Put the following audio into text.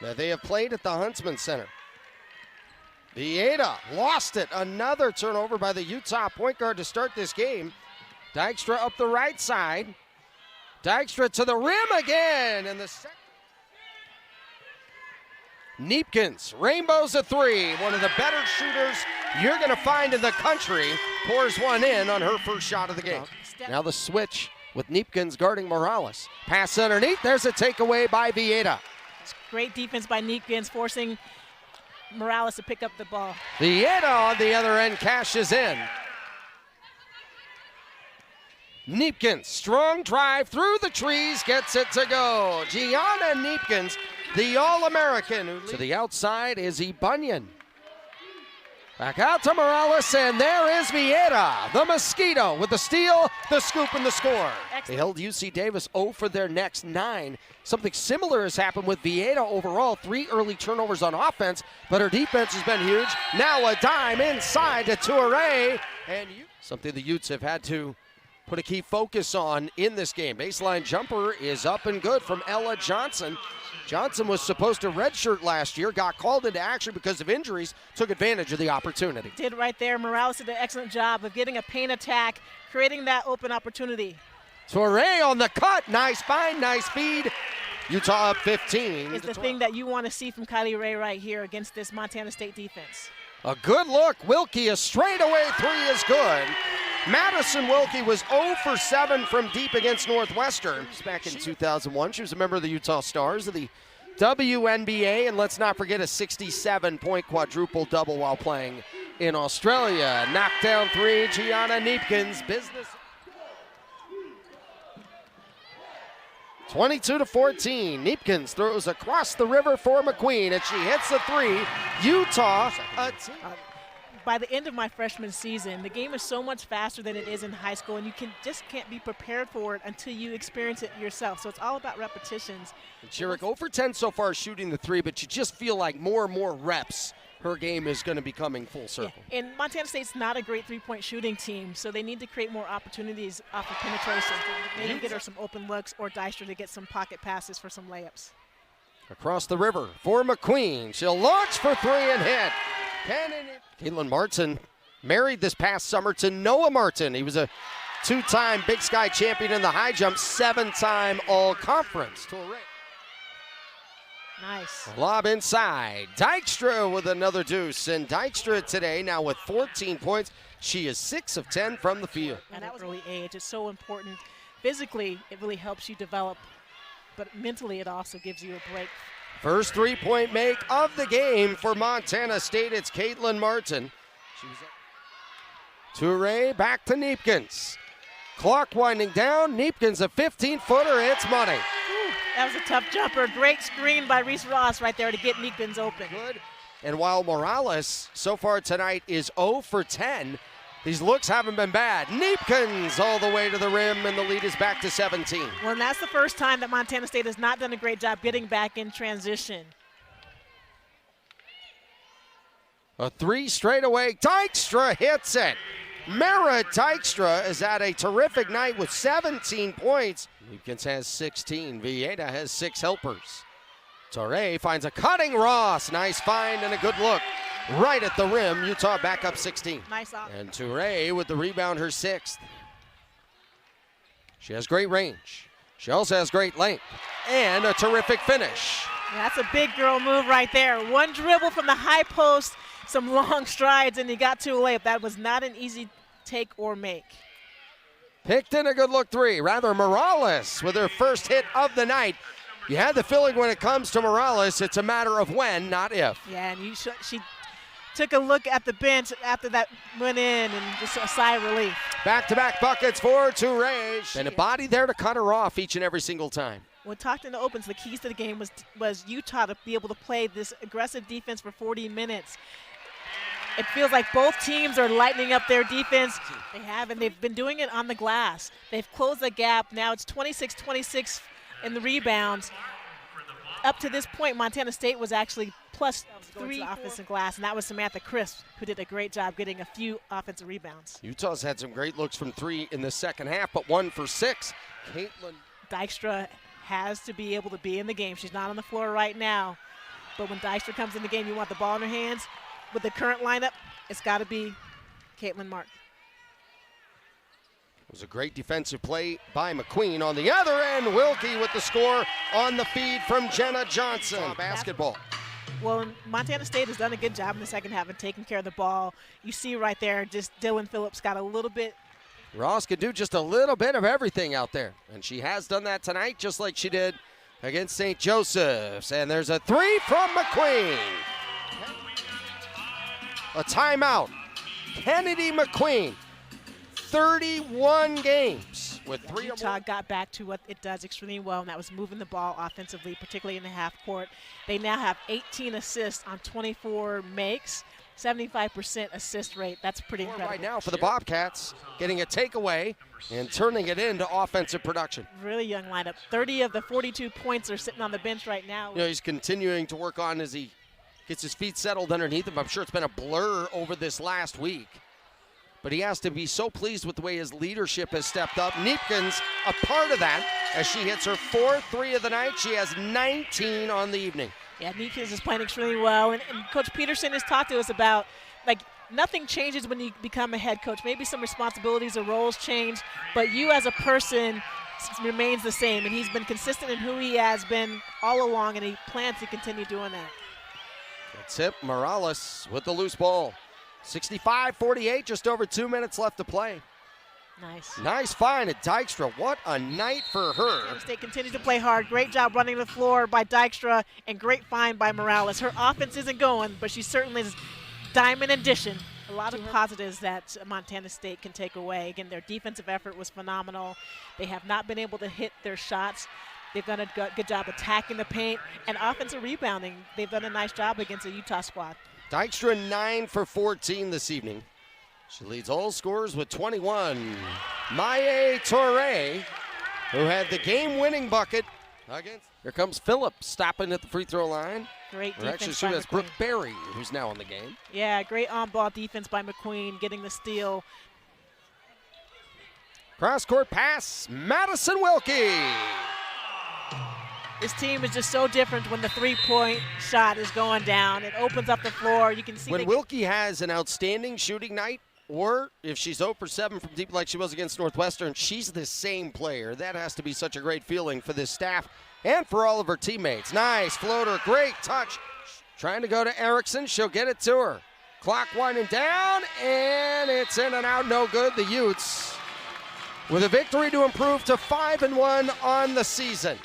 that they have played at the Huntsman Center. Vieta lost it. Another turnover by the Utah point guard to start this game. Dykstra up the right side. Dykstra to the rim again. And the second. Neepkins rainbows a three. One of the better shooters you're going to find in the country. Pours one in on her first shot of the game. Now the switch with Neepkins guarding Morales. Pass underneath. There's a takeaway by Vieta. It's great defense by Neepkins, forcing Morales to pick up the ball. Vieta on the other end cashes in. Neepkins, strong drive through the trees, gets it to go. Gianna Neepkins, the All-American. To the outside is Bunyan. Back out to Morales, and there is Vieta, the Mosquito, with the steal, the scoop, and the score. Excellent. They held UC Davis 0 for their next 9. Something similar has happened with Vieta overall. 3 early turnovers on offense, but her defense has been huge. Now a dime inside to Toure. And something the Utes have had to put a key focus on in this game. Baseline jumper is up and good from Ella Johnson. Johnson was supposed to redshirt last year, got called into action because of injuries, took advantage of the opportunity. Did right there. Morales did an excellent job of getting a paint attack, creating that open opportunity. Toure on the cut. Nice find, nice feed. Utah up 15. It's the thing that you want to see from Kylie Ray right here against this Montana State defense. A good look. Wilkie, a straightaway three is good. Madison Wilkie was 0 for 7 from deep against Northwestern. Back in 2001, she was a member of the Utah Stars of the WNBA, and let's not forget a 67-point quadruple-double while playing in Australia. Knockdown three, Gianna Neepkins, business. 22-14, Neepkins throws across the river for McQueen, and she hits the three. Utah, by the end of my freshman season, the game is so much faster than it is in high school, and you just can't be prepared for it until you experience it yourself. So it's all about repetitions. Chiric 0 for 10 so far shooting the three, but you just feel like more and more reps, her game is going to be coming full circle. Yeah. And Montana State's not a great three-point shooting team, so they need to create more opportunities off of penetration. Maybe get her some open looks, or Dykstra to get some pocket passes for some layups. Across the river for McQueen. She'll launch for three and hit. Caitlin Martin married this past summer to Noah Martin. He was a 2-time Big Sky champion in the high jump, 7-time all-conference. Nice. Lob inside. Dykstra with another deuce. And Dykstra today now with 14 points. She is 6 of 10 from the field. And that was early age. It's so important. Physically, it really helps you develop, but mentally it also gives you a break. First three-point make of the game for Montana State. It's Caitlin Martin. Toure back to Neepkins. Clock winding down. Neepkins a 15-footer. It's money. That was a tough jumper. Great screen by Reese Ross right there to get Neepkins open. Good. And while Morales so far tonight is 0 for 10, these looks haven't been bad. Neepkins all the way to the rim, and the lead is back to 17. Well, and that's the first time that Montana State has not done a great job getting back in transition. A three straight away. Dykstra hits it. Mara Dykstra is at a terrific night with 17 points. Neepkins has 16. Vieta has 6 helpers. Toure finds a cutting Ross. Nice find and a good look. Right at the rim, Utah back up 16. Nice off. And Toure with the rebound, her 6th. She has great range. She also has great length and a terrific finish. Yeah, that's a big girl move right there. One dribble from the high post, some long strides, and he got to a layup. That was not an easy take or make. Picked in a good look three. Rather, Morales with her first hit of the night. You had the feeling when it comes to Morales, it's a matter of when, not if. Yeah, and she took a look at the bench after that went in, and just a sigh of relief. Back-to-back buckets for Toure. And a body there to cut her off each and every single time. When talked in the opens, the keys to the game was Utah to be able to play this aggressive defense for 40 minutes. It feels like both teams are lightening up their defense. They have, and they've been doing it on the glass. They've closed the gap. Now it's 26-26 in the rebounds. Up to this point, Montana State was actually +3 offensive glass, and that was Samantha Crisp, who did a great job getting a few offensive rebounds. Utah's had some great looks from three in the second half, but 1 for 6. Caitlin Dykstra has to be able to be in the game. She's not on the floor right now. But when Dykstra comes in the game, you want the ball in her hands. With the current lineup, it's got to be Caitlin Mark. It was a great defensive play by McQueen. On the other end, Wilkie with the score on the feed from Jenna Johnson. Basketball. Well, Montana State has done a good job in the second half of taking care of the ball. You see right there, just Dylan Phillips got a little bit. Ross could do just a little bit of everything out there, and she has done that tonight just like she did against St. Joseph's. And there's a three from McQueen. A timeout. Kennedy McQueen, 31 games with 3 or more. Utah got back to what it does extremely well, and that was moving the ball offensively, particularly in the half court. They now have 18 assists on 24 makes, 75% assist rate. That's pretty incredible. Right now for the Bobcats, getting a takeaway and turning it into offensive production. Really young lineup. 30 of the 42 points are sitting on the bench right now. You know, he's continuing to work on as he gets his feet settled underneath him. I'm sure it's been a blur over this last week. But he has to be so pleased with the way his leadership has stepped up. Neepkins a part of that as she hits her 4th three of the night. She has 19 on the evening. Yeah, Neepkins is playing extremely well. And Coach Peterson has talked to us about, like, nothing changes when you become a head coach. Maybe some responsibilities or roles change, but you as a person remains the same. And he's been consistent in who he has been all along, and he plans to continue doing that. Tip Morales with the loose ball. 65-48, just over 2 minutes left to play. Nice. Nice find at Dykstra. What a night for her. Montana State continues to play hard. Great job running the floor by Dykstra, and great find by Morales. Her offense isn't going, but she certainly is diamond in addition. A lot of positives that Montana State can take away. Again, their defensive effort was phenomenal. They have not been able to hit their shots. They've done a good job attacking the paint and offensive rebounding. They've done a nice job against a Utah squad. Dykstra 9 for 14 this evening. She leads all scorers with 21. Maye Torre, who had the game-winning bucket against. Here comes Phillips stopping at the free throw line. Great Or defense actually, she by has McQueen. Brooke Berry, who's now in the game. Yeah, great on-ball defense by McQueen, getting the steal. Cross-court pass, Madison Wilkie. This team is just so different when the three-point shot is going down. It opens up the floor. You can see when Wilkie has an outstanding shooting night, or if she's 0 for 7 from deep like she was against Northwestern, she's the same player. That has to be such a great feeling for this staff and for all of her teammates. Nice floater, great touch. Trying to go to Erickson. She'll get it to her. Clock winding down, and it's in and out, no good. The Utes with a victory to improve to 5-1 on the season.